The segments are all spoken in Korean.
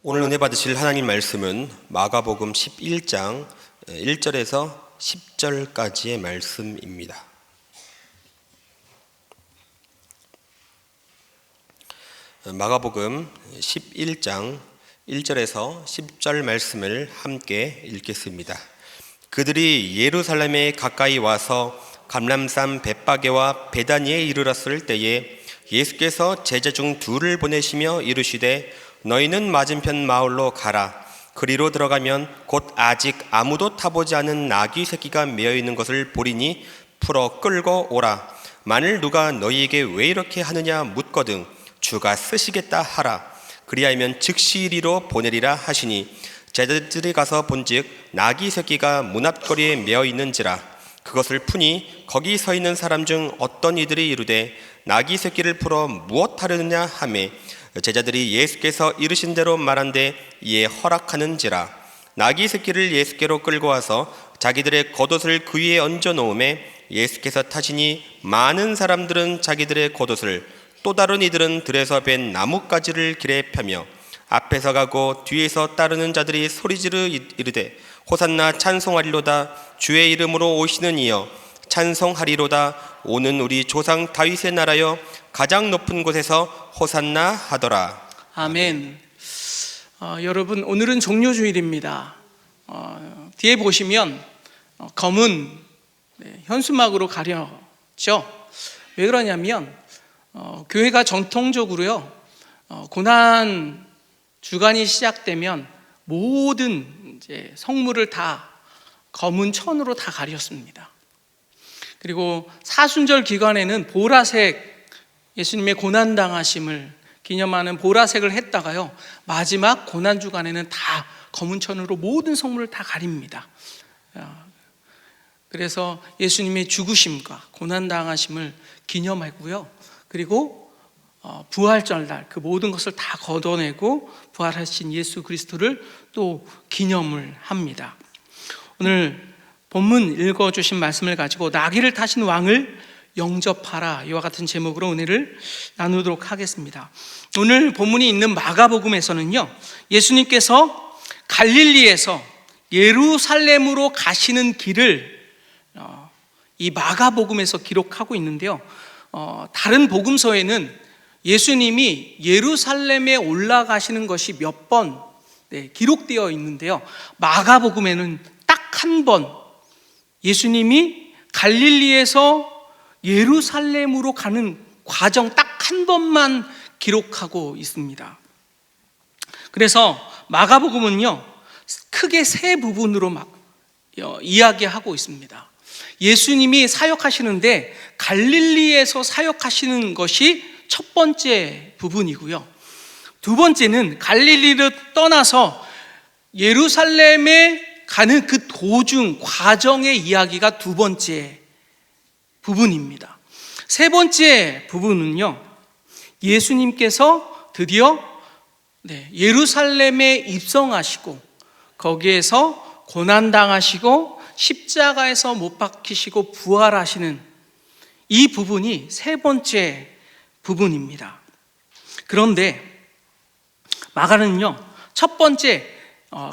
오늘 은혜 받으실 하나님 말씀은 마가복음 11장 1절에서 10절까지의 말씀입니다. 마가복음 11장 1절에서 10절 말씀을 함께 읽겠습니다. 그들이 예루살렘에 가까이 와서 감람산 벳바게와 베다니에 이르렀을 때에 예수께서 제자 중 둘을 보내시며 이르시되 너희는 맞은편 마을로 가라. 그리로 들어가면 곧 아직 아무도 타보지 않은 나귀 새끼가 메어 있는 것을 보리니 풀어 끌고 오라. 만일 누가 너희에게 왜 이렇게 하느냐 묻거든 주가 쓰시겠다 하라. 그리하면 즉시 이리로 보내리라 하시니 제자들이 가서 본즉 나귀 새끼가 문 앞거리에 메어 있는지라. 그것을 푸니 거기 서 있는 사람 중 어떤 이들이 이르되 나귀 새끼를 풀어 무엇 하려느냐 하매 제자들이 예수께서 이르신 대로 말한데 이에 허락하는지라. 나귀 새끼를 예수께로 끌고 와서 자기들의 겉옷을 그 위에 얹어 놓음에 예수께서 타시니 많은 사람들은 자기들의 겉옷을 또 다른 이들은 들에서 벤 나뭇가지를 길에 펴며 앞에서 가고 뒤에서 따르는 자들이 소리지르 이르되 호산나 찬송하리로다. 주의 이름으로 오시는 이여 찬송하리로다. 오는 우리 조상 다윗의 나라여 가장 높은 곳에서 호산나 하더라. 아멘. 여러분, 오늘은 종료주일입니다. 뒤에 보시면 검은 현수막으로 가렸죠. 왜 그러냐면 교회가 전통적으로요, 고난 주간이 시작되면 모든 이제 성물을 다 검은 천으로 다 가렸습니다. 그리고 사순절 기간에는 보라색, 예수님의 고난당하심을 기념하는 보라색을 했다가요, 마지막 고난 주간에는 다 검은 천으로 모든 성물을 다 가립니다. 그래서 예수님의 죽으심과 고난당하심을 기념하고요, 그리고 부활절 날 그 모든 것을 다 걷어내고 부활하신 예수 그리스도를 또 기념을 합니다. 오늘 본문 읽어주신 말씀을 가지고 나귀를 타신 왕을 영접하라, 이와 같은 제목으로 은혜를 나누도록 하겠습니다. 오늘 본문이 있는 마가복음에서는요, 예수님께서 갈릴리에서 예루살렘으로 가시는 길을 이 마가복음에서 기록하고 있는데요, 다른 복음서에는 예수님이 예루살렘에 올라가시는 것이 몇 번 기록되어 있는데요, 마가복음에는 딱 한 번 예수님이 갈릴리에서 예루살렘으로 가는 과정 딱 한 번만 기록하고 있습니다. 그래서 마가복음은요, 크게 세 부분으로 이야기하고 있습니다. 예수님이 사역하시는데 갈릴리에서 사역하시는 것이 첫 번째 부분이고요, 두 번째는 갈릴리를 떠나서 예루살렘에 가는 그 도중 과정의 이야기가 두 번째 부분입니다. 세 번째 부분은요, 예수님께서 드디어 예루살렘에 입성하시고 거기에서 고난당하시고 십자가에서 못 박히시고 부활하시는 이 부분이 세 번째 부분입니다. 그런데 마가는요, 첫 번째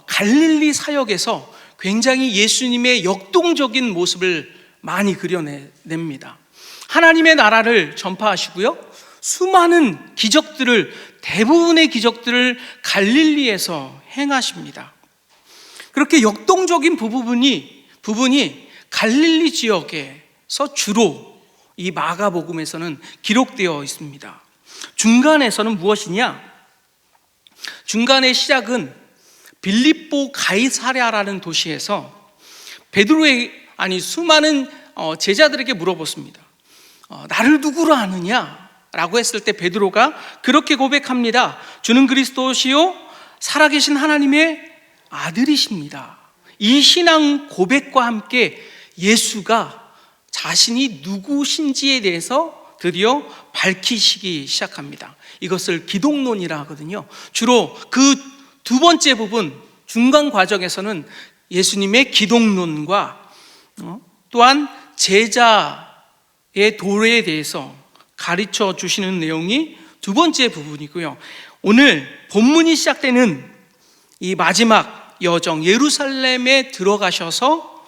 갈릴리 사역에서 굉장히 예수님의 역동적인 모습을 많이 그려냅니다. 하나님의 나라를 전파하시고요, 수많은 기적들을, 대부분의 기적들을 갈릴리에서 행하십니다. 그렇게 역동적인 부분이 갈릴리 지역에서 주로 이 마가복음에서는 기록되어 있습니다. 중간에서는 무엇이냐? 중간의 시작은 빌립보 가이사랴라는 도시에서 수많은 제자들에게 물어봤습니다. 나를 누구로 아느냐? 라고 했을 때 베드로가 그렇게 고백합니다. 주는 그리스도시요 살아계신 하나님의 아들이십니다. 이 신앙 고백과 함께 예수가 자신이 누구신지에 대해서 드디어 밝히시기 시작합니다. 이것을 기독론이라 하거든요. 주로 그 두 번째 부분, 중간 과정에서는 예수님의 기독론과 또한 제자의 도래에 대해서 가르쳐 주시는 내용이 두 번째 부분이고요, 오늘 본문이 시작되는 이 마지막 여정 예루살렘에 들어가셔서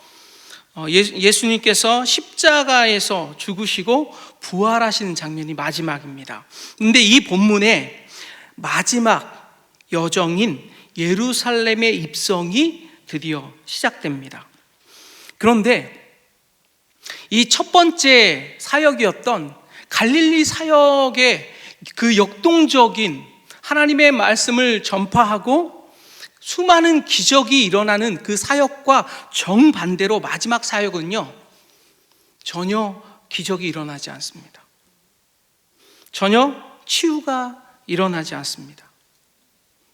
예수님께서 십자가에서 죽으시고 부활하시는 장면이 마지막입니다. 근데 이 본문에 마지막 여정인 예루살렘의 입성이 드디어 시작됩니다. 그런데 이 첫 번째 사역이었던 갈릴리 사역의 그 역동적인 하나님의 말씀을 전파하고 수많은 기적이 일어나는 그 사역과 정반대로 마지막 사역은요, 전혀 기적이 일어나지 않습니다. 전혀 치유가 일어나지 않습니다.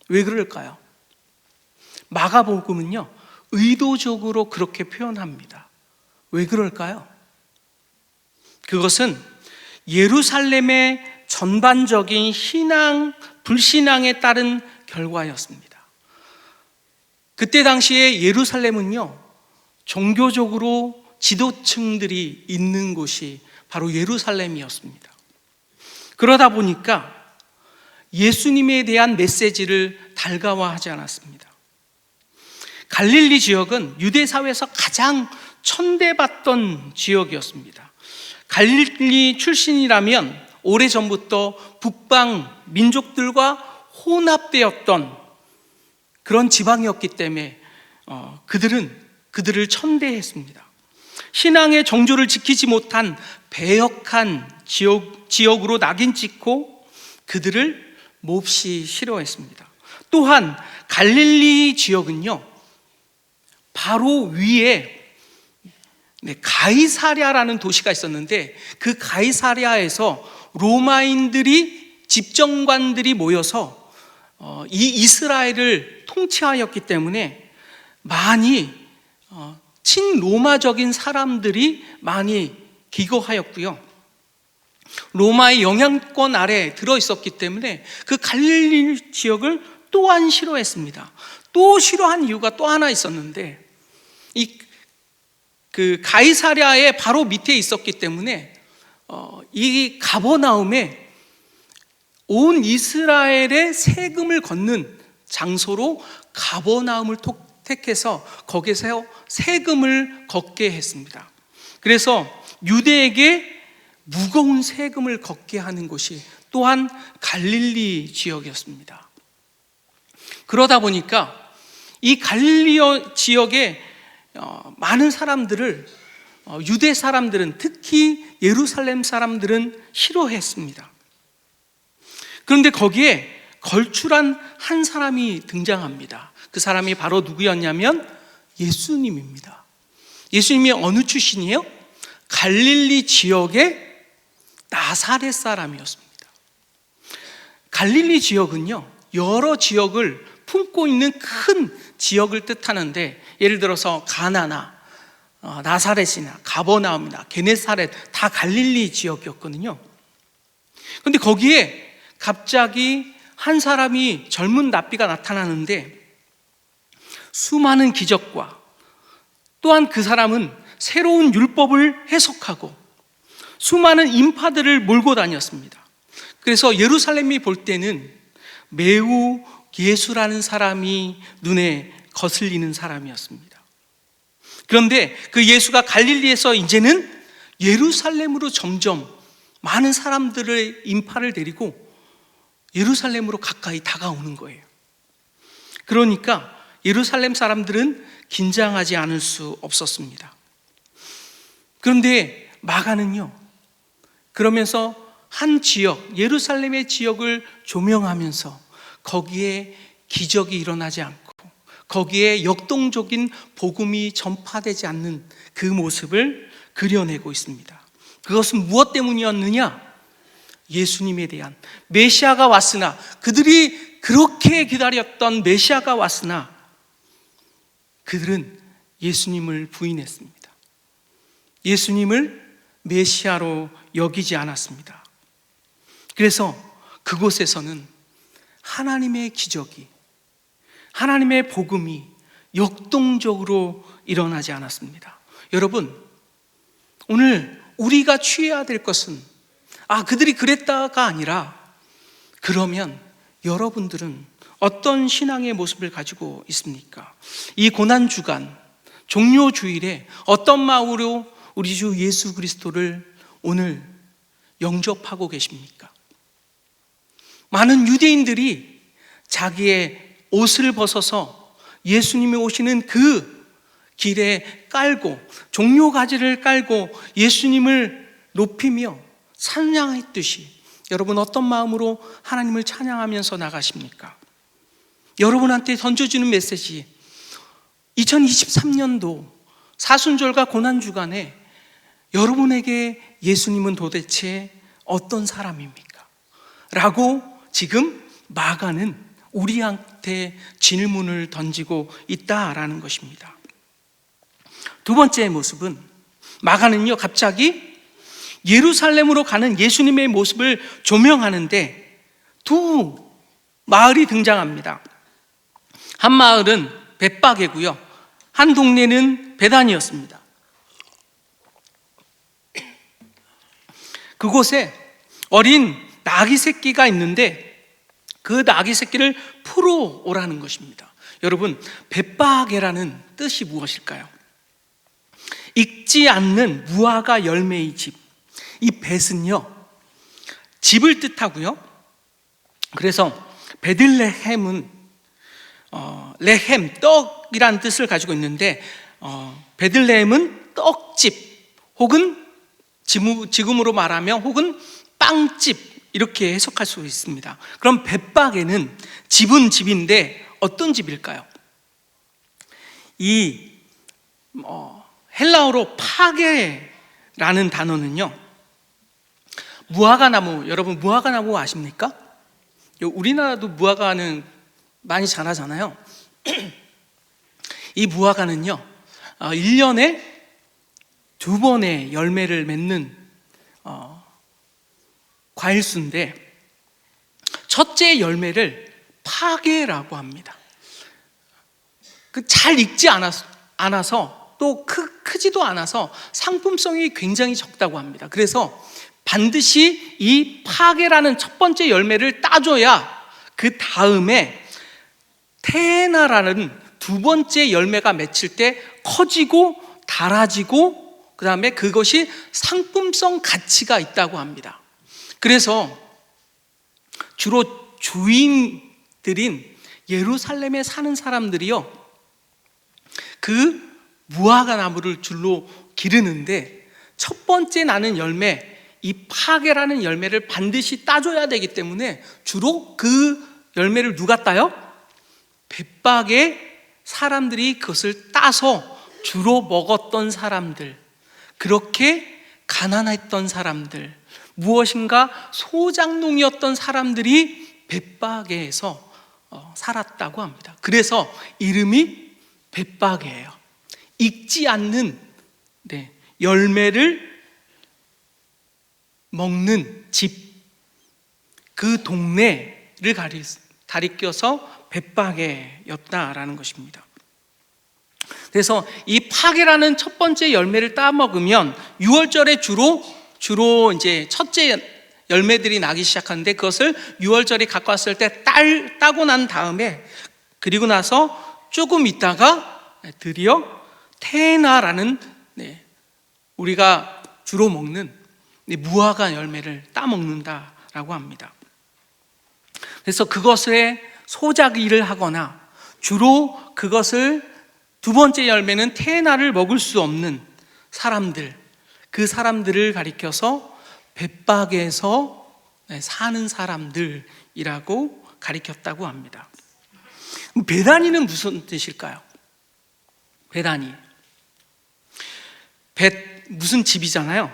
왜 그럴까요? 마가복음은요, 의도적으로 그렇게 표현합니다. 왜 그럴까요? 그것은 예루살렘의 전반적인 불신앙에 따른 결과였습니다. 그때 당시에 예루살렘은요, 종교적으로 지도층들이 있는 곳이 바로 예루살렘이었습니다. 그러다 보니까 예수님에 대한 메시지를 달가워하지 않았습니다. 갈릴리 지역은 유대 사회에서 가장 천대받던 지역이었습니다. 갈릴리 출신이라면 오래전부터 북방 민족들과 혼합되었던 그런 지방이었기 때문에 그들을 천대했습니다. 신앙의 정조를 지키지 못한 배역한 지역으로 낙인 찍고 그들을 몹시 싫어했습니다. 또한 갈릴리 지역은요, 바로 위에 가이사랴라는 도시가 있었는데 그 가이사랴에서 로마인들이 집정관들이 모여서 이 이스라엘을 통치하였기 때문에 많이 친로마적인 사람들이 많이 기거하였고요. 로마의 영향권 아래 들어있었기 때문에 그 갈릴리 지역을 또한 싫어했습니다. 또 싫어한 이유가 또 하나 있었는데 그 가이사랴의 바로 밑에 있었기 때문에 이 가버나움에 온 이스라엘의 세금을 걷는 장소로 가버나움을 택해서 거기서 세금을 걷게 했습니다. 그래서 유대에게 무거운 세금을 걷게 하는 곳이 또한 갈릴리 지역이었습니다. 그러다 보니까 이 갈릴리 지역에 많은 사람들을 유대 사람들은, 특히 예루살렘 사람들은 싫어했습니다. 그런데 거기에 걸출한 한 사람이 등장합니다. 그 사람이 바로 누구였냐면 예수님입니다. 예수님이 어느 출신이에요? 갈릴리 지역의 나사렛 사람이었습니다. 갈릴리 지역은요, 여러 지역을 품고 있는 큰 지역을 뜻하는데, 예를 들어서 가나나 나사렛이나 가버나움이나 게네사렛 다 갈릴리 지역이었거든요. 그런데 거기에 갑자기 한 사람이, 젊은 랍비가 나타나는데 수많은 기적과 또한 그 사람은 새로운 율법을 해석하고 수많은 인파들을 몰고 다녔습니다. 그래서 예루살렘이 볼 때는 매우 예수라는 사람이 눈에 거슬리는 사람이었습니다. 그런데 그 예수가 갈릴리에서 이제는 예루살렘으로 점점 많은 사람들의 인파를 데리고 예루살렘으로 가까이 다가오는 거예요. 그러니까 예루살렘 사람들은 긴장하지 않을 수 없었습니다. 그런데 마가는요, 그러면서 한 지역, 예루살렘의 지역을 조명하면서 거기에 기적이 일어나지 않고 거기에 역동적인 복음이 전파되지 않는 그 모습을 그려내고 있습니다. 그것은 무엇 때문이었느냐? 예수님에 대한, 메시아가 왔으나, 그들이 그렇게 기다렸던 메시아가 왔으나 그들은 예수님을 부인했습니다. 예수님을 메시아로 여기지 않았습니다. 그래서 그곳에서는 하나님의 기적이, 하나님의 복음이 역동적으로 일어나지 않았습니다. 여러분, 오늘 우리가 취해야 될 것은 그들이 그랬다가 아니라, 그러면 여러분들은 어떤 신앙의 모습을 가지고 있습니까? 이 고난주간, 종료주일에 어떤 마음으로 우리 주 예수 그리스도를 오늘 영접하고 계십니까? 많은 유대인들이 자기의 옷을 벗어서 예수님이 오시는 그 길에 깔고, 종려가지를 깔고 예수님을 높이며 찬양했듯이 여러분 어떤 마음으로 하나님을 찬양하면서 나가십니까? 여러분한테 던져주는 메시지, 2023년도 사순절과 고난주간에 여러분에게 예수님은 도대체 어떤 사람입니까? 라고 지금 마가는 우리한테 질문을 던지고 있다라는 것입니다. 두 번째 모습은, 마가는요 갑자기 예루살렘으로 가는 예수님의 모습을 조명하는데 두 마을이 등장합니다. 한 마을은 벳바게고요, 한 동네는 베단이었습니다. 그곳에 어린 나귀 새끼가 있는데 그 나귀 새끼를 풀어오라는 것입니다. 여러분, 벳바게라는 뜻이 무엇일까요? 익지 않는 무화과 열매의 집. 이 벳은요 집을 뜻하고요, 그래서 베들레헴은 레헴, 떡이라는 뜻을 가지고 있는데 베들레헴은 떡집 혹은 지금으로 말하면 혹은 빵집, 이렇게 해석할 수 있습니다. 그럼 벳바게는 집은 집인데 어떤 집일까요? 이 헬라어로 파게라는 단어는요, 무화과나무, 여러분 무화과나무 아십니까? 우리나라도 무화과는 많이 자라잖아요. 이 무화과는요 1년에 2번의 열매를 맺는 과일수인데 첫째 열매를 파게라고 합니다. 잘 익지 않아서 또 크지도 않아서 상품성이 굉장히 적다고 합니다. 그래서 반드시 이 파게라는 첫 번째 열매를 따줘야 그 다음에 테나라는 두 번째 열매가 맺힐 때 커지고 달아지고 그 다음에 그것이 상품성 가치가 있다고 합니다. 그래서 주로 주인들인 예루살렘에 사는 사람들이요 그 무화과 나무를 줄로 기르는데 첫 번째 나는 열매, 이 파게라는 열매를 반드시 따줘야 되기 때문에 주로 그 열매를 누가 따요? 벳바게 사람들이 그것을 따서 주로 먹었던 사람들, 그렇게 가난했던 사람들, 무엇인가 소작농이었던 사람들이 벳바게에서 살았다고 합니다. 그래서 이름이 벳바게예요. 익지 않는 열매를 먹는 집, 그 동네를 가리켜서 벳바게였다라는 것입니다. 그래서 이 파게라는 첫 번째 열매를 따먹으면 6월절에 주로 이제 첫째 열매들이 나기 시작하는데 그것을 6월절이 가까웠을 때 따고 난 다음에 그리고 나서 조금 있다가 드디어 테나라는 우리가 주로 먹는 무화과 열매를 따먹는다라고 합니다. 그래서 그것에 소작일을 하거나 주로 그것을 두 번째 열매는 테나를 먹을 수 없는 사람들, 그 사람들을 가리켜서 벳바게에서 사는 사람들이라고 가리켰다고 합니다. 베다니는 무슨 뜻일까요? 베다니, 벳 무슨 집이잖아요.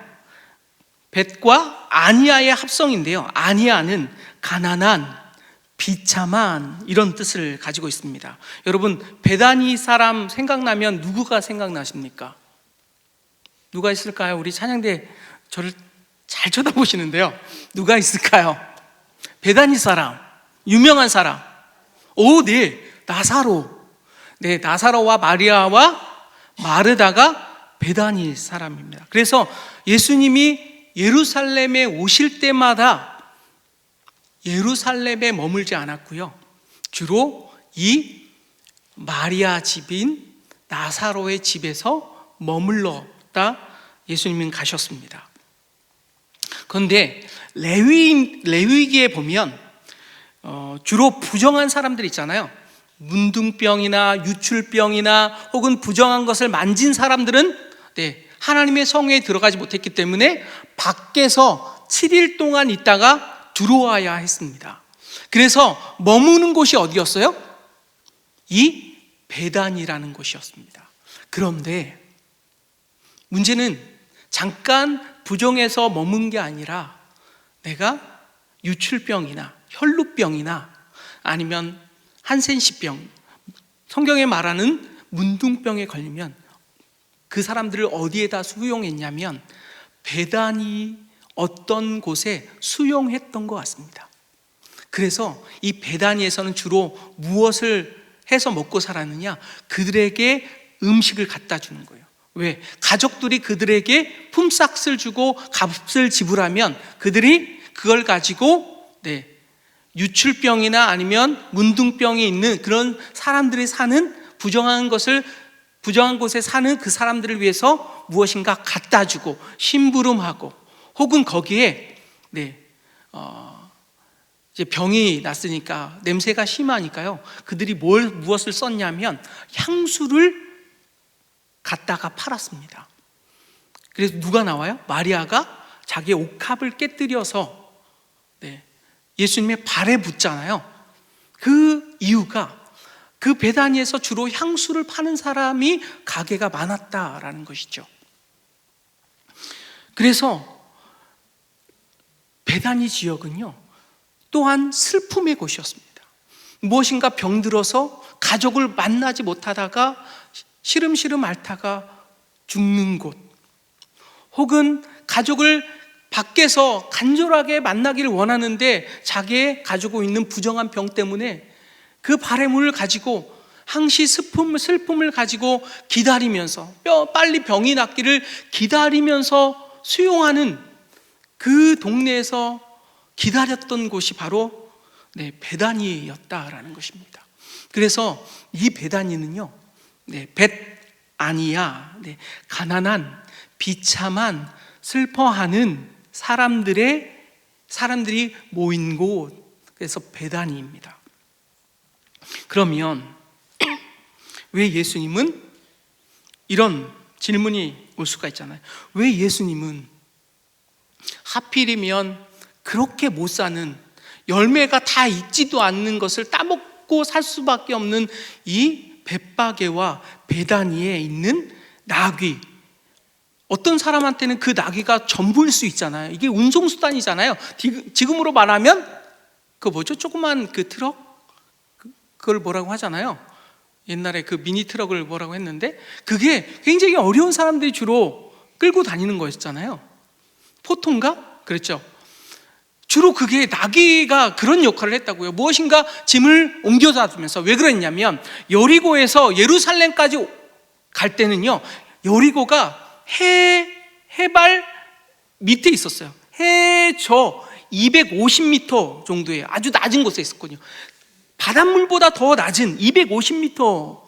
벳과 아니아의 합성인데요, 아니아는 가난한, 비참한 이런 뜻을 가지고 있습니다. 여러분, 베다니 사람 생각나면 누구가 생각나십니까? 누가 있을까요? 우리 찬양대 저를 잘 쳐다보시는데요, 누가 있을까요? 베다니 사람, 유명한 사람. 네, 나사로. 네, 나사로와 마리아와 마르다가 베다니 사람입니다. 그래서 예수님이 예루살렘에 오실 때마다 예루살렘에 머물지 않았고요, 주로 이 마리아 집인 나사로의 집에서 머물렀다 예수님은 가셨습니다. 그런데 레위기에 보면 주로 부정한 사람들 있잖아요. 문둥병이나 유출병이나 혹은 부정한 것을 만진 사람들은 하나님의 성회에 들어가지 못했기 때문에 밖에서 7일 동안 있다가 들어와야 했습니다. 그래서 머무는 곳이 어디였어요? 이 베단이라는 곳이었습니다. 그런데 문제는 잠깐 부정해서 머문 게 아니라 내가 유출병이나 혈루병이나 아니면 한센시병, 성경에 말하는 문둥병에 걸리면 그 사람들을 어디에다 수용했냐면 베단이 어떤 곳에 수용했던 것 같습니다. 그래서 이 베다니에서는 주로 무엇을 해서 먹고 살았느냐? 그들에게 음식을 갖다 주는 거예요. 왜? 가족들이 그들에게 품삯을 주고 값을 지불하면 그들이 그걸 가지고 유출병이나 아니면 문둥병이 있는 그런 사람들이 사는 부정한 곳에 사는 그 사람들을 위해서 무엇인가 갖다 주고 심부름하고 혹은 거기에 이제 병이 났으니까 냄새가 심하니까요. 그들이 무엇을 썼냐면 향수를 갖다가 팔았습니다. 그래서 누가 나와요? 마리아가 자기의 옥합을 깨뜨려서 예수님의 발에 붙잖아요. 그 이유가 그 베다니에서 주로 향수를 파는 사람이 가게가 많았다라는 것이죠. 그래서 베다니 지역은요 또한 슬픔의 곳이었습니다. 무엇인가 병들어서 가족을 만나지 못하다가 시름시름 앓다가 죽는 곳, 혹은 가족을 밖에서 간절하게 만나기를 원하는데 자기의 가지고 있는 부정한 병 때문에 그 바램을 가지고 항시 슬픔을 가지고 기다리면서 빨리 병이 낫기를 기다리면서 수용하는 그 동네에서 기다렸던 곳이 바로 베다니였다라는 것입니다. 그래서 이 베다니는요 벳아니야, 가난한 비참한 슬퍼하는 사람들이 모인 곳, 그래서 베다니입니다. 그러면 왜 예수님은 이런 질문이 올 수가 있잖아요. 왜 예수님은 하필이면 그렇게 못 사는 열매가 다 익지도 않는 것을 따먹고 살 수밖에 없는 이 벳바게와 베다니에 있는 나귀, 어떤 사람한테는 그 나귀가 전부일 수 있잖아요. 이게 운송수단이잖아요. 지금으로 말하면 그 뭐죠? 조그만 그 트럭? 그걸 뭐라고 하잖아요. 옛날에 그 미니 트럭을 뭐라고 했는데 그게 굉장히 어려운 사람들이 주로 끌고 다니는 거였잖아요. 포통가? 그랬죠. 주로 그게 나귀가 그런 역할을 했다고요. 무엇인가 짐을 옮겨다 주면서. 왜 그랬냐면 여리고에서 예루살렘까지 갈 때는요 여리고가 해발 밑에 있었어요. 해저 250m 정도의 아주 낮은 곳에 있었거든요. 바닷물보다 더 낮은 250m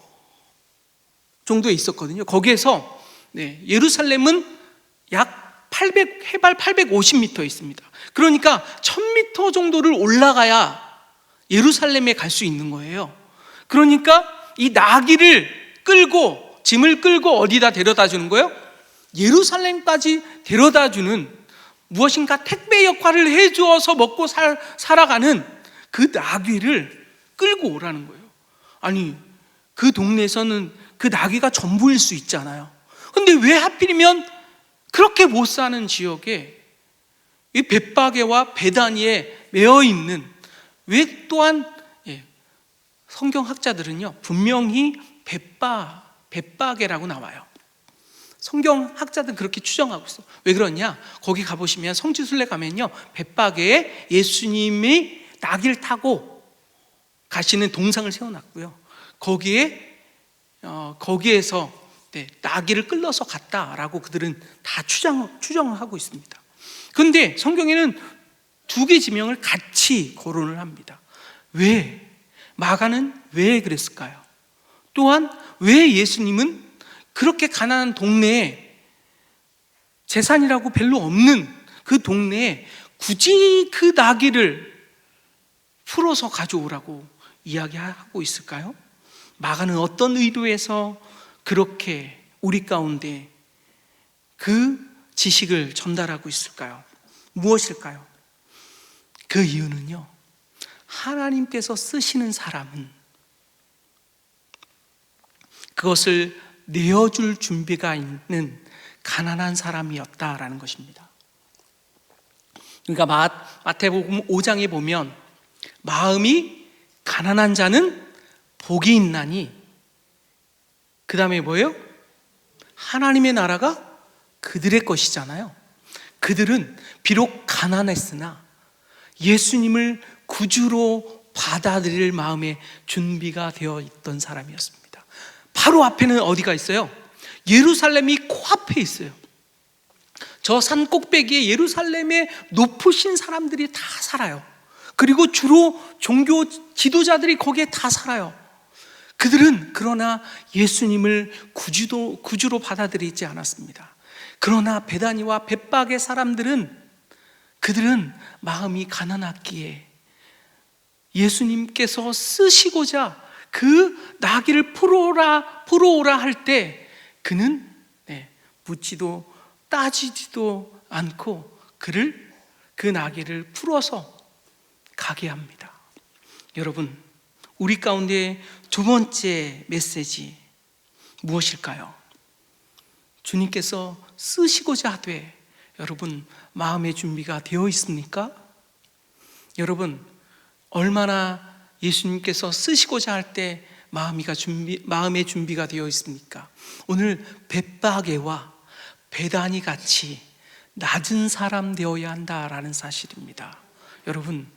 정도에 있었거든요. 거기에서 예루살렘은 약 해발 850m에 있습니다. 그러니까 1000m 정도를 올라가야 예루살렘에 갈 수 있는 거예요. 그러니까 이 나귀를 끌고 짐을 끌고 어디다 데려다 주는 거예요? 예루살렘까지 데려다 주는 무엇인가 택배 역할을 해주어서 먹고 살아가는 그 나귀를 끌고 오라는 거예요. 아니 그 동네에서는 그 나귀가 전부일 수 있잖아요. 근데 왜 하필이면 그렇게 못 사는 지역에 이 벳바게와 베다니에 매여 있는, 왜 또한 성경학자들은요 분명히 벳바게라고 나와요. 성경학자들 그렇게 추정하고 있어. 왜 그러냐? 거기 가보시면 성지순례 가면요 벳바게에 예수님이 나귀를 타고 가시는 동상을 세워놨고요. 거기에서 나귀를 끌러서 갔다라고 그들은 다 추정을 하고 있습니다. 그런데 성경에는 두 개 지명을 같이 거론을 합니다. 왜? 마가는 왜 그랬을까요? 또한 왜 예수님은 그렇게 가난한 동네에, 재산이라고 별로 없는 그 동네에 굳이 그 나귀를 풀어서 가져오라고 이야기하고 있을까요? 마가는 어떤 의도에서 그렇게 우리 가운데 그 지식을 전달하고 있을까요? 무엇일까요? 그 이유는요, 하나님께서 쓰시는 사람은 그것을 내어줄 준비가 있는 가난한 사람이었다라는 것입니다. 그러니까 마태복음 5장에 보면 마음이 가난한 자는 복이 있나니, 그 다음에 뭐예요? 하나님의 나라가 그들의 것이잖아요. 그들은 비록 가난했으나 예수님을 구주로 받아들일 마음의 준비가 되어 있던 사람이었습니다. 바로 앞에는 어디가 있어요? 예루살렘이 코앞에 있어요. 저 산 꼭대기에 예루살렘의 높으신 사람들이 다 살아요. 그리고 주로 종교 지도자들이 거기에 다 살아요. 그들은 그러나 예수님을 구주로 받아들이지 않았습니다. 그러나 베다니와 벳박의 사람들은, 그들은 마음이 가난했기에 예수님께서 쓰시고자 그 나귀를 풀어오라 할 때 그는 묻지도 따지지도 않고 그 나귀를 풀어서 가게 합니다. 여러분, 우리 가운데 두 번째 메시지 무엇일까요? 주님께서 쓰시고자 하되 여러분 마음의 준비가 되어 있습니까? 여러분, 얼마나 예수님께서 쓰시고자 할 때 마음의 준비가 되어 있습니까? 오늘 벳바게와 베다니 같이 낮은 사람 되어야 한다라는 사실입니다. 여러분,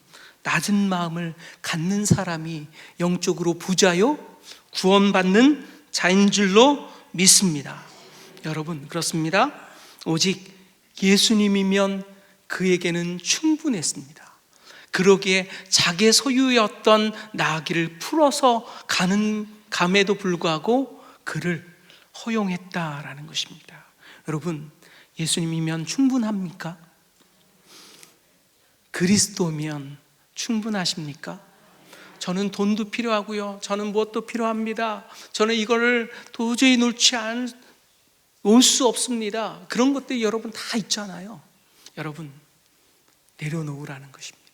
낮은 마음을 갖는 사람이 영적으로 부자요 구원받는 자인 줄로 믿습니다. 여러분, 그렇습니다. 오직 예수님이면 그에게는 충분했습니다. 그러기에 자기 소유였던 나귀를 풀어서 감에도 불구하고 그를 허용했다라는 것입니다. 여러분, 예수님이면 충분합니까? 그리스도면 충분하십니까? 저는 돈도 필요하고요, 저는 무엇도 필요합니다, 저는 이거를 도저히 놓을 수 없습니다, 그런 것들이 여러분 다 있잖아요. 여러분, 내려놓으라는 것입니다.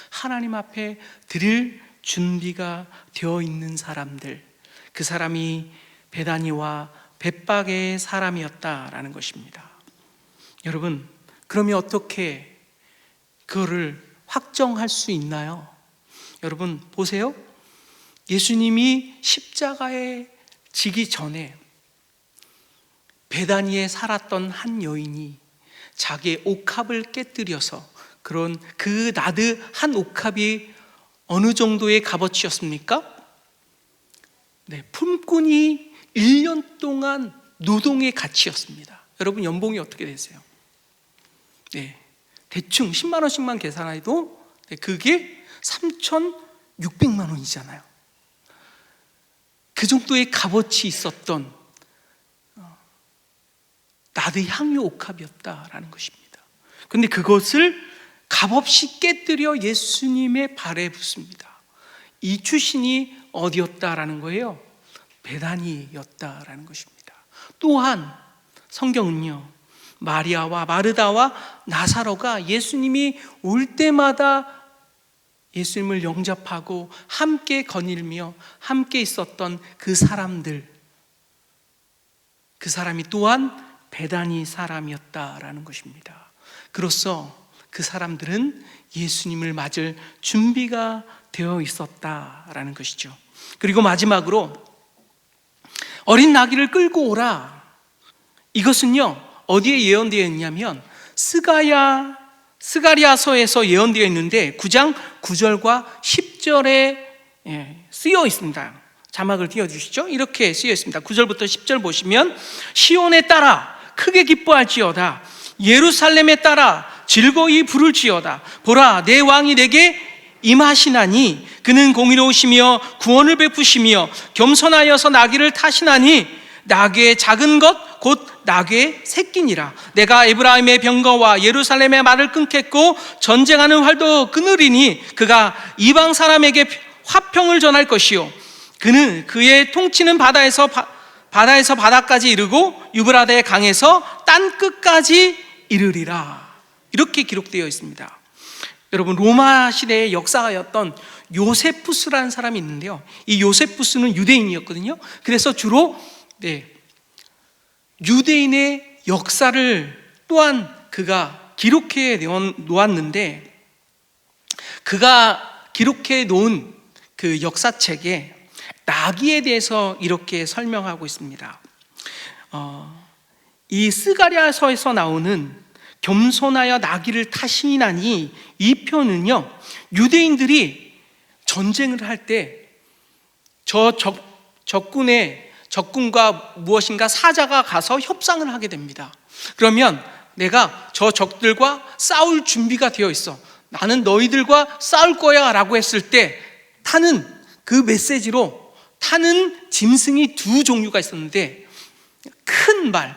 하나님 앞에 드릴 준비가 되어 있는 사람들, 그 사람이 베다니와 벳바게의 사람이었다라는 것입니다. 여러분, 그러면 어떻게 그거를 확정할 수 있나요? 여러분 보세요. 예수님이 십자가에 지기 전에 베다니에 살았던 한 여인이 자기의 옥합을 깨뜨려서, 그런 그 나드 한 옥합이 어느 정도의 값어치였습니까? 품꾼이 1년 동안 노동의 가치였습니다. 여러분, 연봉이 어떻게 되세요? 대충 10만 원씩만 계산해도 그게 3,600만 원이잖아요. 그 정도의 값어치 있었던 나드 향유 옥합이었다라는 것입니다. 그런데 그것을 값없이 깨뜨려 예수님의 발에 붓습니다. 이 출신이 어디였다라는 거예요? 베다니였다라는 것입니다. 또한 성경은요, 마리아와 마르다와 나사로가 예수님이 올 때마다 예수님을 영접하고 함께 거닐며 함께 있었던 그 사람들, 그 사람이 또한 베다니 사람이었다라는 것입니다. 그로써 그 사람들은 예수님을 맞을 준비가 되어 있었다라는 것이죠. 그리고 마지막으로 어린 나귀를 끌고 오라, 이것은요 어디에 예언되어 있냐면 스가랴서에서 예언되어 있는데 9장 9절과 10절에 쓰여 있습니다. 자막을 띄워주시죠. 이렇게 쓰여 있습니다. 9절부터 10절 보시면, 시온에 따라 크게 기뻐할지어다, 예루살렘에 따라 즐거이 부를지어다. 보라, 내 왕이 내게 임하시나니 그는 공의로우시며 구원을 베푸시며 겸손하여서 나귀를 타시나니 나귀의 작은 것 곧 나귀의 새끼니라. 내가 에브라임의 병거와 예루살렘의 말을 끊겠고 전쟁하는 활도 끊으리니 그가 이방 사람에게 화평을 전할 것이요 그는 그의 통치는 바다에서 바다까지 이르고 유브라데 강에서 땅 끝까지 이르리라. 이렇게 기록되어 있습니다. 여러분, 로마 시대의 역사가였던 요세푸스라는 사람이 있는데요, 이 요세푸스는 유대인이었거든요. 그래서 주로 유대인의 역사를 또한 그가 기록해 놓았는데, 그가 기록해 놓은 그 역사책에 나귀에 대해서 이렇게 설명하고 있습니다. 이 스가랴서에서 나오는 겸손하여 나귀를 타시나니, 이 표현은요, 유대인들이 전쟁을 할 때 저 적군과 무엇인가 사자가 가서 협상을 하게 됩니다. 그러면 내가 저 적들과 싸울 준비가 되어 있어, 나는 너희들과 싸울 거야 라고 했을 때 타는 그 메시지로 타는 짐승이 두 종류가 있었는데, 큰 말,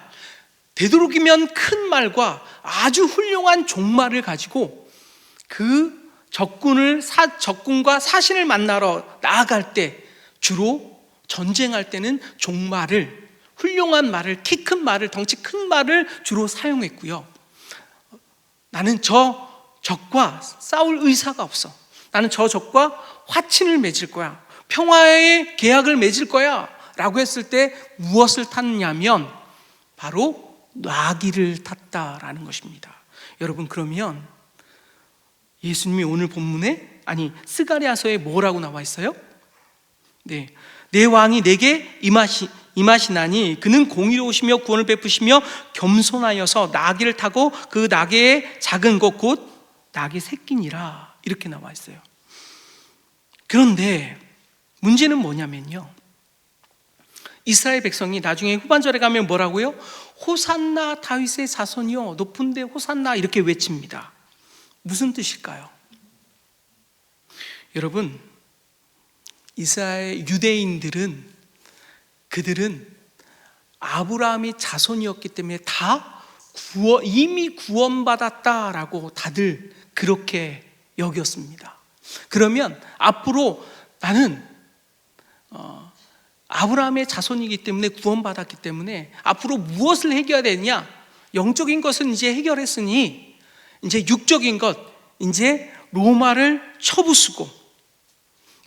되도록이면 큰 말과 아주 훌륭한 종말을 가지고 그 적군과 사신을 만나러 나아갈 때, 주로 전쟁할 때는 종말을, 훌륭한 말을, 키 큰 말을, 덩치 큰 말을 주로 사용했고요. 나는 저 적과 싸울 의사가 없어, 나는 저 적과 화친을 맺을 거야, 평화의 계약을 맺을 거야 라고 했을 때 무엇을 탔냐면 바로 나귀를 탔다라는 것입니다. 여러분, 그러면 예수님이 오늘 본문에, 아니 스가랴서에 뭐라고 나와 있어요? 내 왕이 내게 임하시나니 그는 공의로우시며 구원을 베푸시며 겸손하여서 나귀를 타고 그 나귀의 작은 것 곧 나귀 새끼니라, 이렇게 나와 있어요. 그런데 문제는 뭐냐면요, 이스라엘 백성이 나중에 후반절에 가면 뭐라고요? 호산나 다윗의 자손이여, 높은 데 호산나, 이렇게 외칩니다. 무슨 뜻일까요? 여러분, 이스라엘 유대인들은, 그들은 아브라함의 자손이었기 때문에 다 이미 구원받았다라고 다들 그렇게 여겼습니다. 그러면 앞으로 나는 아브라함의 자손이기 때문에, 구원받았기 때문에 앞으로 무엇을 해결해야 되냐? 영적인 것은 이제 해결했으니 이제 육적인 것, 이제 로마를 쳐부수고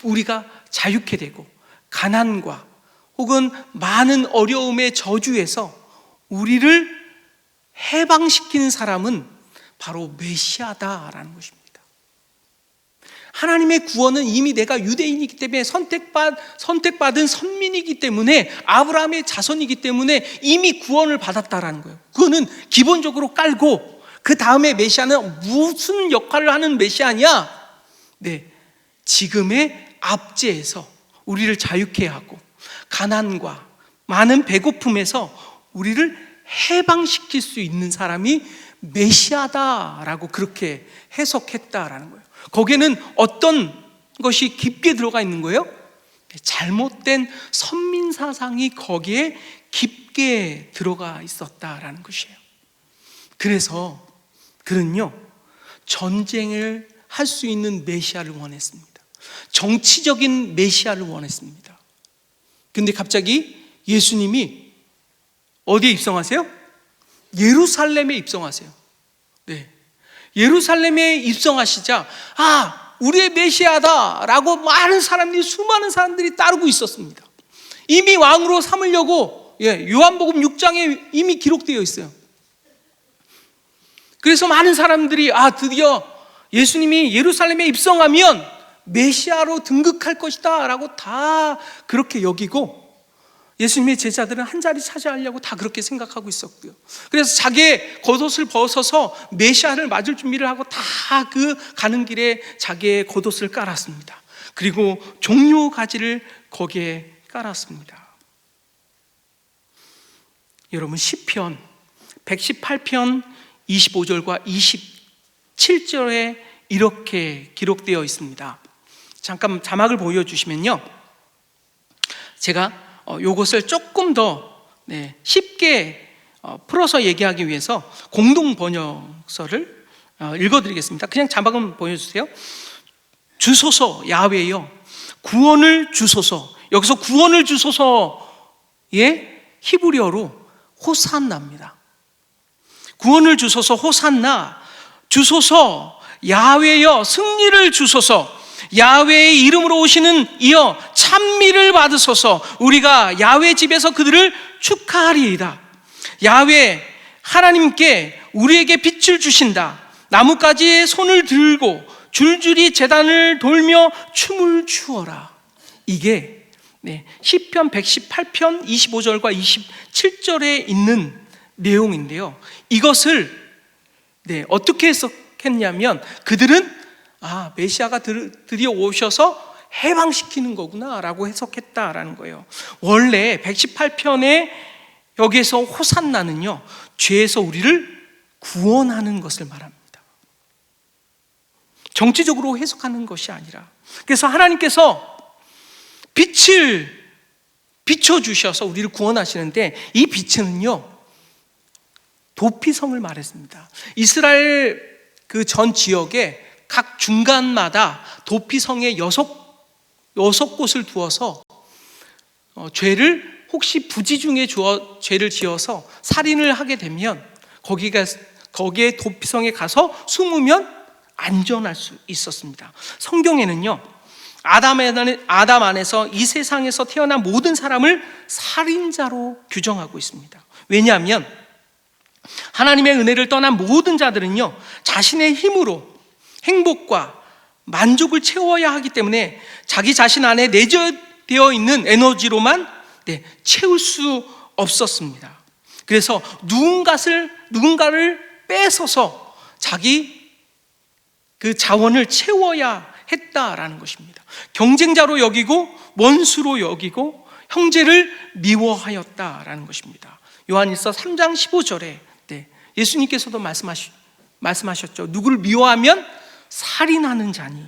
우리가 자유케 되고, 가난과 혹은 많은 어려움의 저주에서 우리를 해방시키는 사람은 바로 메시아다라는 것입니다. 하나님의 구원은 이미 내가 유대인이기 때문에, 선택받은 선민이기 때문에, 아브라함의 자손이기 때문에 이미 구원을 받았다라는 거예요. 그거는 기본적으로 깔고, 그 다음에 메시아는 무슨 역할을 하는 메시아냐? 지금의 압제에서 우리를 자유케 하고, 가난과 많은 배고픔에서 우리를 해방시킬 수 있는 사람이 메시아다라고 그렇게 해석했다라는 거예요. 거기에는 어떤 것이 깊게 들어가 있는 거예요? 잘못된 선민 사상이 거기에 깊게 들어가 있었다라는 것이에요. 그래서 그는요, 전쟁을 할 수 있는 메시아를 원했습니다. 정치적인 메시아를 원했습니다. 근데 갑자기 예수님이 어디에 입성하세요? 예루살렘에 입성하세요. 예루살렘에 입성하시자, 우리의 메시아다라고 많은 사람들이, 수많은 사람들이 따르고 있었습니다. 이미 왕으로 삼으려고 요한복음 6장에 이미 기록되어 있어요. 그래서 많은 사람들이 드디어 예수님이 예루살렘에 입성하면 메시아로 등극할 것이다 라고 다 그렇게 여기고, 예수님의 제자들은 한 자리 차지하려고 다 그렇게 생각하고 있었고요. 그래서 자기의 겉옷을 벗어서 메시아를 맞을 준비를 하고 다 그 가는 길에 자기의 겉옷을 깔았습니다. 그리고 종려 가지를 거기에 깔았습니다. 여러분, 시편 118편 25절과 27절에 이렇게 기록되어 있습니다. 잠깐 자막을 보여주시면요, 제가 이것을 조금 더 쉽게 풀어서 얘기하기 위해서 공동 번역서를 읽어드리겠습니다. 그냥 자막은 보여주세요. 주소서 야훼여 구원을 주소서. 여기서 구원을 주소서의 히브리어로 호산나입니다. 구원을 주소서 호산나. 주소서 야훼여 승리를 주소서. 야훼의 이름으로 오시는 이여 찬미를 받으소서. 우리가 야훼 집에서 그들을 축하하리이다. 야훼 하나님께 우리에게 빛을 주신다. 나뭇가지에 손을 들고 줄줄이 제단을 돌며 춤을 추어라. 이게 시편 118편 25절과 27절에 있는 내용인데요, 이것을 어떻게 해석했냐면, 그들은 메시아가 드디어 오셔서 해방시키는 거구나 라고 해석했다라는 거예요. 원래 118편에 여기에서 호산나는요, 죄에서 우리를 구원하는 것을 말합니다. 정치적으로 해석하는 것이 아니라. 그래서 하나님께서 빛을 비춰주셔서 우리를 구원하시는데, 이 빛은요 도피성을 말했습니다. 이스라엘 그 전 지역에 각 중간마다 도피성에 6곳을 두어서 죄를 혹시 부지 중에 죄를 지어서 살인을 하게 되면 거기에 도피성에 가서 숨으면 안전할 수 있었습니다. 성경에는요, 아담 안에서 이 세상에서 태어난 모든 사람을 살인자로 규정하고 있습니다. 왜냐하면 하나님의 은혜를 떠난 모든 자들은요, 자신의 힘으로 행복과 만족을 채워야 하기 때문에 자기 자신 안에 내재되어 있는 에너지로만 채울 수 없었습니다. 그래서 누군가를 뺏어서 자기 그 자원을 채워야 했다라는 것입니다. 경쟁자로 여기고 원수로 여기고 형제를 미워하였다라는 것입니다. 요한일서 3장 15절에 예수님께서도 말씀하셨죠. 누구를 미워하면 살인하는 자니.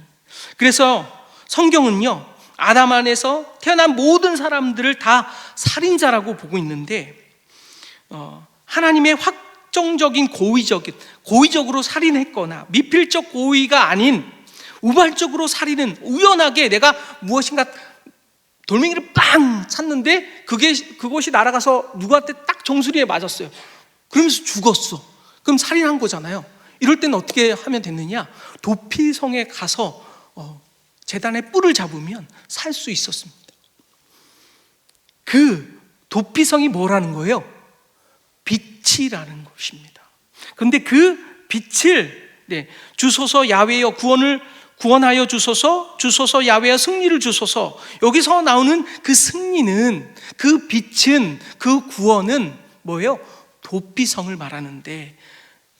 그래서 성경은요, 아담 안에서 태어난 모든 사람들을 다 살인자라고 보고 있는데, 하나님의 확정적인 고의적으로 살인했거나 미필적 고의가 아닌 우발적으로 살인은, 우연하게 내가 무엇인가 돌멩이를 빵 찼는데 그것이 날아가서 누구한테 딱 정수리에 맞았어요. 그러면서 죽었어. 그럼 살인한 거잖아요. 이럴 때는 어떻게 하면 됐느냐? 도피성에 가서 제단의 뿔을 잡으면 살 수 있었습니다. 그 도피성이 뭐라는 거예요? 빛이라는 것입니다. 그런데 그 빛을 주소서 야훼여 구원하여 주소서, 주소서 야훼여 승리를 주소서. 여기서 나오는 그 승리는, 그 빛은, 그 구원은 뭐예요? 도피성을 말하는데,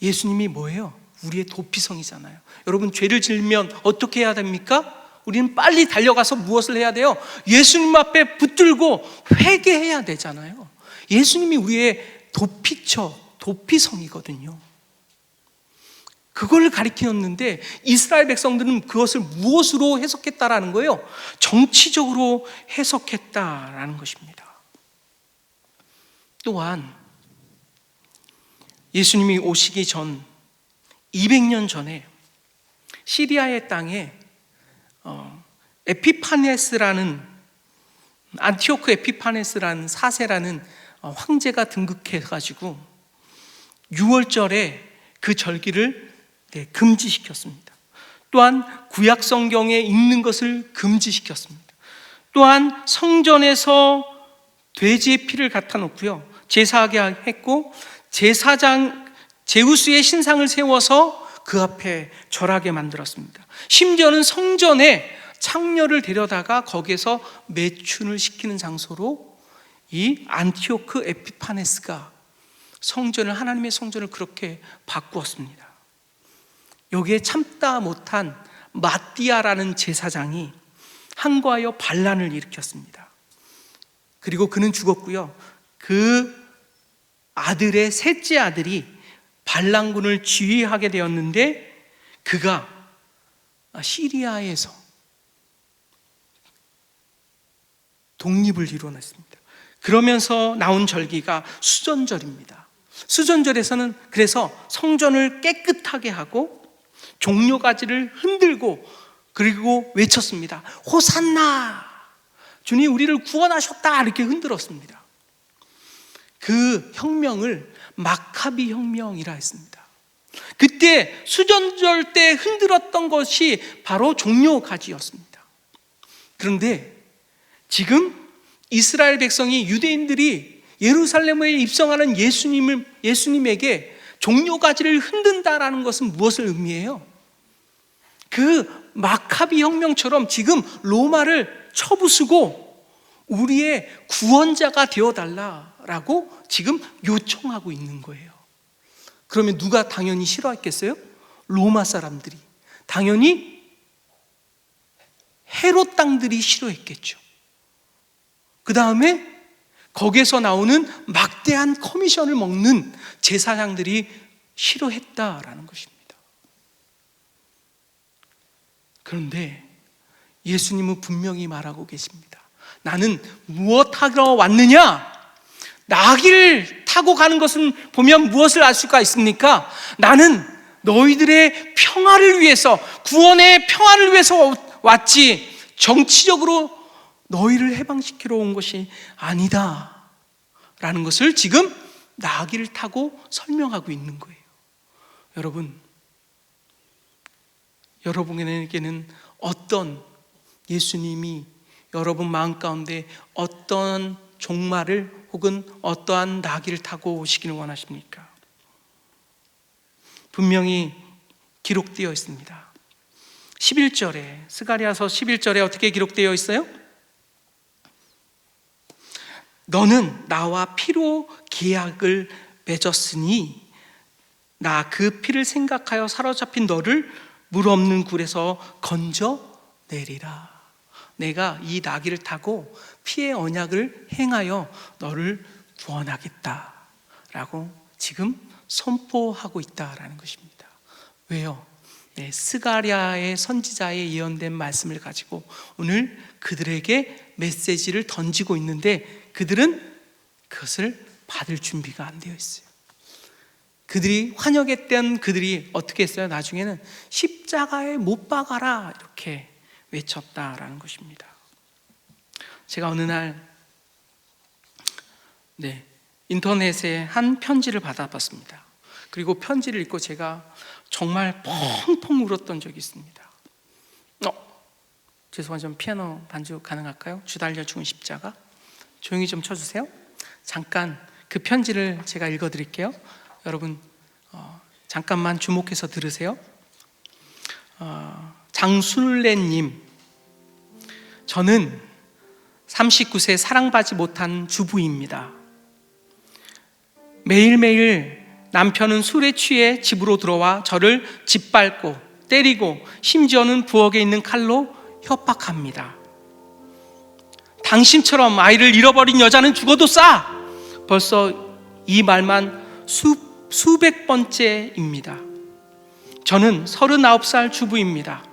예수님이 뭐예요? 우리의 도피성이잖아요. 여러분, 죄를 지으면 어떻게 해야 됩니까? 우리는 빨리 달려가서 무엇을 해야 돼요? 예수님 앞에 붙들고 회개해야 되잖아요. 예수님이 우리의 도피성이거든요. 그걸 가리키었는데, 이스라엘 백성들은 그것을 무엇으로 해석했다라는 거예요? 정치적으로 해석했다라는 것입니다. 또한 예수님이 오시기 전 200년 전에 시리아의 땅에 안티오크 에피파네스라는 사세라는 황제가 등극해가지고 6월절에 그 절기를 금지시켰습니다. 또한 구약 성경에 읽는 것을 금지시켰습니다. 또한 성전에서 돼지의 피를 갖다 놓고요, 제사하게 했고, 제사장 제우스의 신상을 세워서 그 앞에 절하게 만들었습니다. 심지어는 성전에 창녀를 데려다가 거기에서 매춘을 시키는 장소로 이 안티오크 에피파네스가 하나님의 성전을 그렇게 바꾸었습니다. 여기에 참다 못한 마띠아라는 제사장이 항거하여 반란을 일으켰습니다. 그리고 그는 죽었고요, 그 아들의 셋째 아들이 반란군을 지휘하게 되었는데, 그가 시리아에서 독립을 이뤄냈습니다. 그러면서 나온 절기가 수전절입니다. 수전절에서는 그래서 성전을 깨끗하게 하고 종려가지를 흔들고 그리고 외쳤습니다. 호산나! 주님 우리를 구원하셨다! 이렇게 흔들었습니다. 그 혁명을 마카비 혁명이라 했습니다. 그때 수전절 때 흔들었던 것이 바로 종려가지였습니다. 그런데 지금 이스라엘 백성이, 유대인들이 예루살렘에 입성하는 예수님에게 종려가지를 흔든다라는 것은 무엇을 의미해요? 그 마카비 혁명처럼 지금 로마를 쳐부수고 우리의 구원자가 되어달라라고 지금 요청하고 있는 거예요. 그러면 누가 당연히 싫어했겠어요? 로마 사람들이. 당연히 헤롯 땅들이 싫어했겠죠. 그 다음에 거기에서 나오는 막대한 커미션을 먹는 제사장들이 싫어했다라는 것입니다. 그런데 예수님은 분명히 말하고 계십니다. 나는 무엇하러 왔느냐? 나귀를 타고 가는 것을 보면 무엇을 알 수가 있습니까? 나는 너희들의 평화를 위해서, 구원의 평화를 위해서 왔지 정치적으로 너희를 해방시키러 온 것이 아니다 라는 것을 지금 나귀를 타고 설명하고 있는 거예요. 여러분에게는 어떤 예수님이 여러분 마음 가운데 어떤 종말을 혹은 어떠한 나귀를 타고 오시기를 원하십니까? 분명히 기록되어 있습니다. 11절에, 스가랴서 11절에 어떻게 기록되어 있어요? 너는 나와 피로 계약을 맺었으니 나 그 피를 생각하여 사로잡힌 너를 물 없는 굴에서 건져내리라. 내가 이 나귀를 타고 피의 언약을 행하여 너를 구원하겠다 라고 지금 선포하고 있다라는 것입니다. 왜요? 스가랴의 선지자의 예언된 말씀을 가지고 오늘 그들에게 메시지를 던지고 있는데 그들은 그것을 받을 준비가 안 되어 있어요. 그들이 환영했던 그들이 어떻게 했어요? 나중에는 십자가에 못 박아라 이렇게 외쳤다라는 것입니다. 제가 어느 날 인터넷에 한 편지를 받아봤습니다. 그리고 편지를 읽고 제가 정말 펑펑 울었던 적이 있습니다. 죄송하지만 피아노 반주 가능할까요? 주달려 죽은 십자가. 조용히 좀 쳐주세요. 잠깐 그 편지를 제가 읽어드릴게요. 여러분 잠깐만 주목해서 들으세요. 장순례님, 저는 39세 사랑받지 못한 주부입니다. 매일매일 남편은 술에 취해 집으로 들어와 저를 짓밟고 때리고 심지어는 부엌에 있는 칼로 협박합니다. 당신처럼 아이를 잃어버린 여자는 죽어도 싸! 벌써 이 말만 수백 번째입니다. 저는 39살 주부입니다.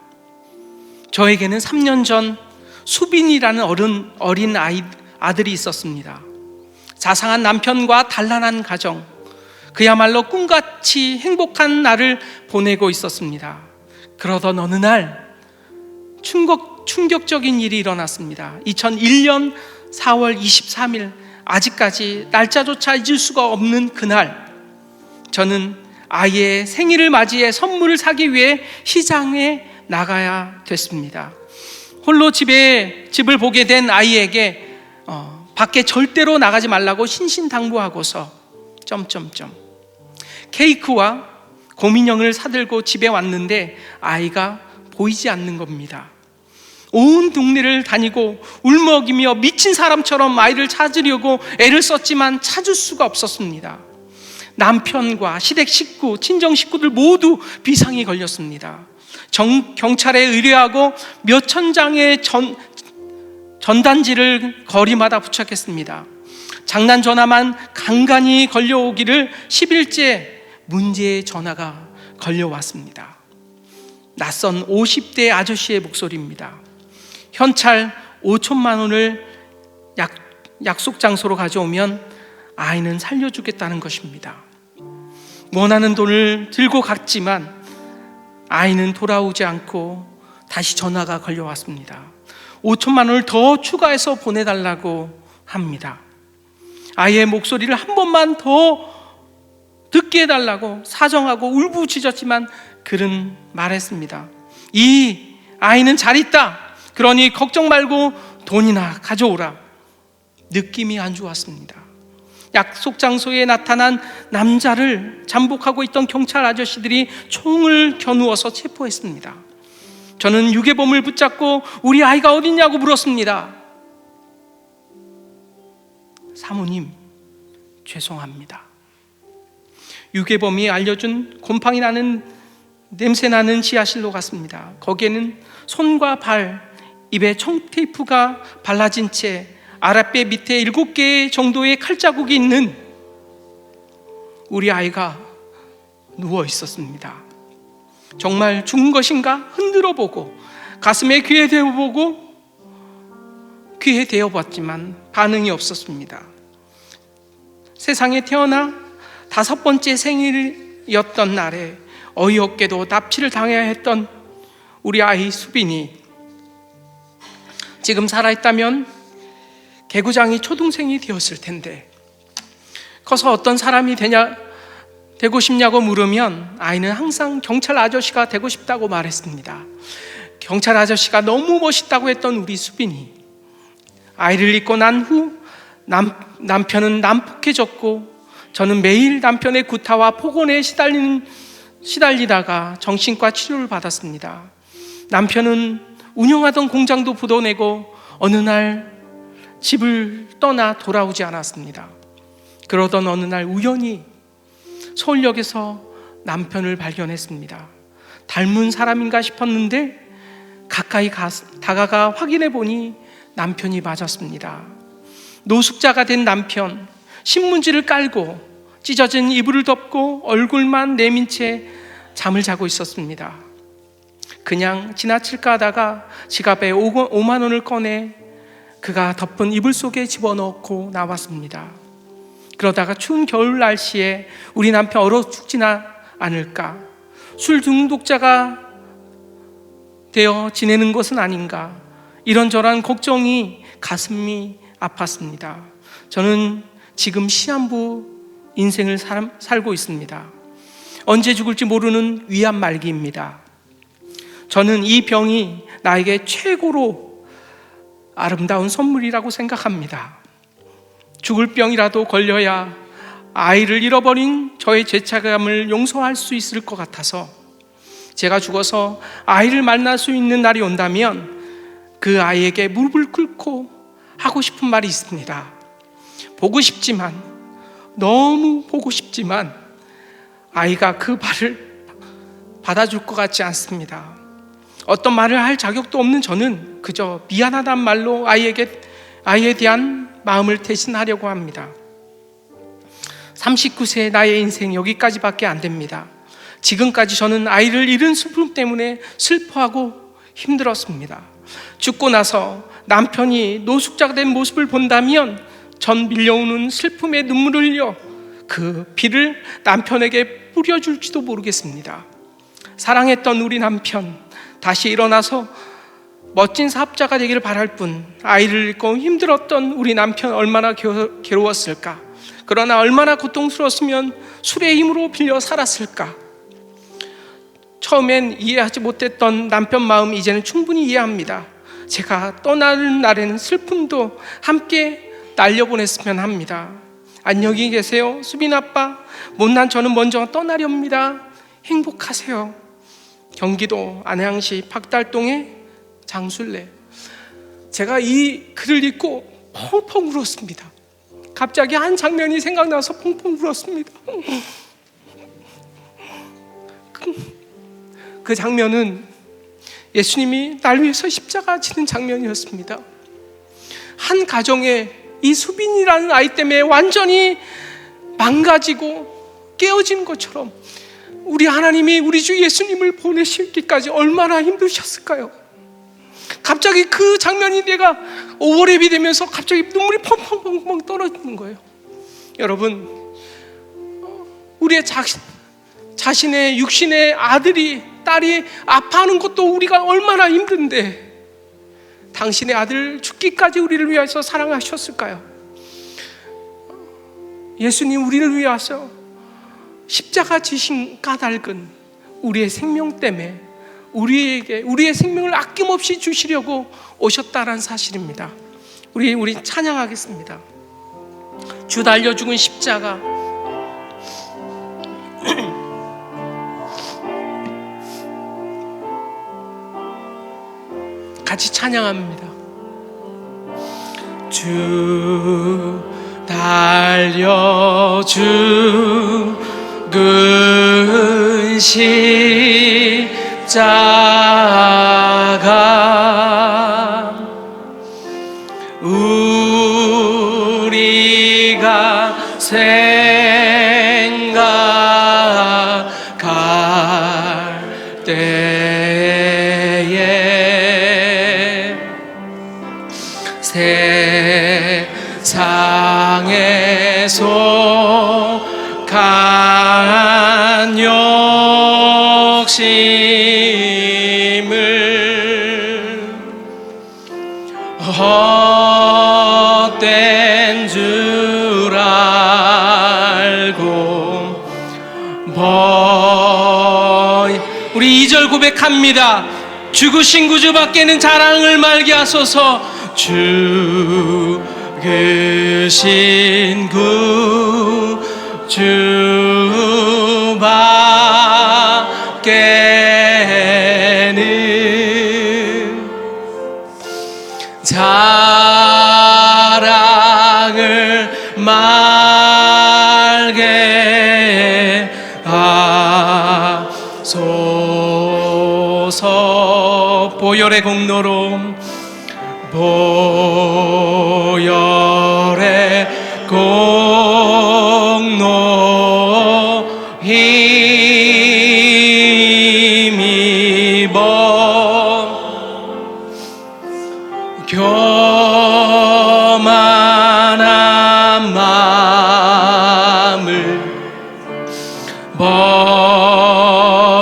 저에게는 3년 전 수빈이라는 어린 아들이 있었습니다. 자상한 남편과 단란한 가정, 그야말로 꿈같이 행복한 날을 보내고 있었습니다. 그러던 어느 날 충격적인 일이 일어났습니다. 2001년 4월 23일, 아직까지 날짜조차 잊을 수가 없는 그날, 저는 아이의 생일을 맞이해 선물을 사기 위해 시장에 나가야 됐습니다. 홀로 집을 보게 된 아이에게 밖에 절대로 나가지 말라고 신신당부하고서 케이크와 곰인형을 사들고 집에 왔는데 아이가 보이지 않는 겁니다. 온 동네를 다니고 울먹이며 미친 사람처럼 아이를 찾으려고 애를 썼지만 찾을 수가 없었습니다. 남편과 시댁 식구, 친정 식구들 모두 비상이 걸렸습니다. 경찰에 의뢰하고 몇천 장의 전단지를 거리마다 부착했습니다. 장난 전화만 간간히 걸려오기를 10일째 문제의 전화가 걸려왔습니다. 낯선 50대 아저씨의 목소리입니다. 현찰 5천만 원을 약속 장소로 가져오면 아이는 살려주겠다는 것입니다. 원하는 돈을 들고 갔지만 아이는 돌아오지 않고 다시 전화가 걸려왔습니다. 5천만 원을 더 추가해서 보내달라고 합니다. 아이의 목소리를 한 번만 더 듣게 해달라고 사정하고 울부짖었지만 그는 말했습니다. 이 아이는 잘 있다. 그러니 걱정 말고 돈이나 가져오라. 느낌이 안 좋았습니다. 약속 장소에 나타난 남자를 잠복하고 있던 경찰 아저씨들이 총을 겨누어서 체포했습니다. 저는 유괴범을 붙잡고 우리 아이가 어딨냐고 물었습니다. 사모님, 죄송합니다. 유괴범이 알려준 곰팡이 나는 냄새 나는 지하실로 갔습니다. 거기에는 손과 발, 입에 청테이프가 발라진 채 아랫배 밑에 7개 정도의 칼자국이 있는 우리 아이가 누워 있었습니다. 정말 죽은 것인가 흔들어 보고 가슴에 귀에 대어보고 귀에 대어봤지만 반응이 없었습니다. 세상에 태어나 5번째 생일이었던 날에 어이없게도 납치를 당해야 했던 우리 아이 수빈이 지금 살아있다면 개구장이 초등생이 되었을 텐데 커서 어떤 사람이 되고 싶냐고 물으면 아이는 항상 경찰 아저씨가 되고 싶다고 말했습니다. 경찰 아저씨가 너무 멋있다고 했던 우리 수빈이 아이를 잊고 난 후 남편은 난폭해졌고 저는 매일 남편의 구타와 폭언에 시달리다가 정신과 치료를 받았습니다. 남편은 운영하던 공장도 부도내고 어느 날 집을 떠나 돌아오지 않았습니다. 그러던 어느 날 우연히 서울역에서 남편을 발견했습니다. 닮은 사람인가 싶었는데 가까이 다가가 확인해 보니 남편이 맞았습니다. 노숙자가 된 남편, 신문지를 깔고 찢어진 이불을 덮고 얼굴만 내민 채 잠을 자고 있었습니다. 그냥 지나칠까 하다가 지갑에 5만 원을 꺼내 그가 덮은 이불 속에 집어넣고 나왔습니다. 그러다가 추운 겨울 날씨에 우리 남편 얼어 죽지나 않을까, 술 중독자가 되어 지내는 것은 아닌가, 이런저런 걱정이 가슴이 아팠습니다. 저는 지금 시한부 인생을 살고 있습니다. 언제 죽을지 모르는 위암 말기입니다. 저는 이 병이 나에게 최고로 아름다운 선물이라고 생각합니다. 죽을 병이라도 걸려야 아이를 잃어버린 저의 죄책감을 용서할 수 있을 것 같아서 제가 죽어서 아이를 만날 수 있는 날이 온다면 그 아이에게 무릎을 꿇고 하고 싶은 말이 있습니다. 보고 싶지만, 너무 보고 싶지만 아이가 그 말을 받아줄 것 같지 않습니다. 어떤 말을 할 자격도 없는 저는 그저 미안하단 말로 아이에 대한 마음을 대신하려고 합니다. 39세 나의 인생 여기까지밖에 안 됩니다. 지금까지 저는 아이를 잃은 슬픔 때문에 슬퍼하고 힘들었습니다. 죽고 나서 남편이 노숙자가 된 모습을 본다면 전 밀려오는 슬픔의 눈물을 흘려 그 피를 남편에게 뿌려줄지도 모르겠습니다. 사랑했던 우리 남편 다시 일어나서 멋진 사업자가 되기를 바랄 뿐, 아이를 잃고 힘들었던 우리 남편 얼마나 괴로웠을까. 그러나 얼마나 고통스러웠으면 술의 힘으로 빌려 살았을까. 처음엔 이해하지 못했던 남편 마음 이제는 충분히 이해합니다. 제가 떠나는 날에는 슬픔도 함께 날려보냈으면 합니다. 안녕히 계세요, 수빈 아빠. 못난 저는 먼저 떠나렵니다. 행복하세요. 경기도 안양시 박달동의 장술래. 제가 이 글을 읽고 펑펑 울었습니다. 갑자기 한 장면이 생각나서 펑펑 울었습니다. 그 장면은 예수님이 날 위해서 십자가 지는 장면이었습니다. 한 가정에 이 수빈이라는 아이 때문에 완전히 망가지고 깨어진 것처럼 우리 하나님이 우리 주 예수님을 보내시기까지 얼마나 힘드셨을까요? 갑자기 그 장면이 내가 오버랩이 되면서 갑자기 눈물이 펑펑펑펑 떨어지는 거예요. 여러분, 우리의 자신의 육신의 아들이, 딸이 아파하는 것도 우리가 얼마나 힘든데 당신의 아들 죽기까지 우리를 위해서 사랑하셨을까요? 예수님 우리를 위해서 십자가 지신 까닭은 우리의 생명 때문에 우리에게 우리의 생명을 아낌없이 주시려고 오셨다는 사실입니다. 우리 찬양하겠습니다. 주 달려 죽은 십자가. 같이 찬양합니다. 주 달려 죽은 십자가 우리가 생각할 때에 세상에 속한 욕심을 헛된 줄 알고 우리 2절 고백합니다. 죽으신 구주밖에는 자랑을 말게 하소서. 죽으신 구주밖에는 자랑을 말게 하소서. 보혈의 공로로 보혈의 공로 힘입어 교만한 마음을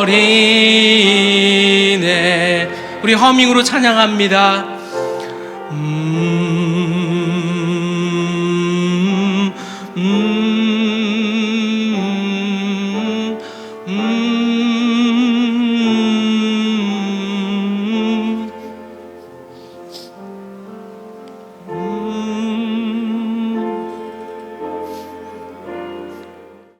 버리네. 우리 허밍으로 찬양합니다.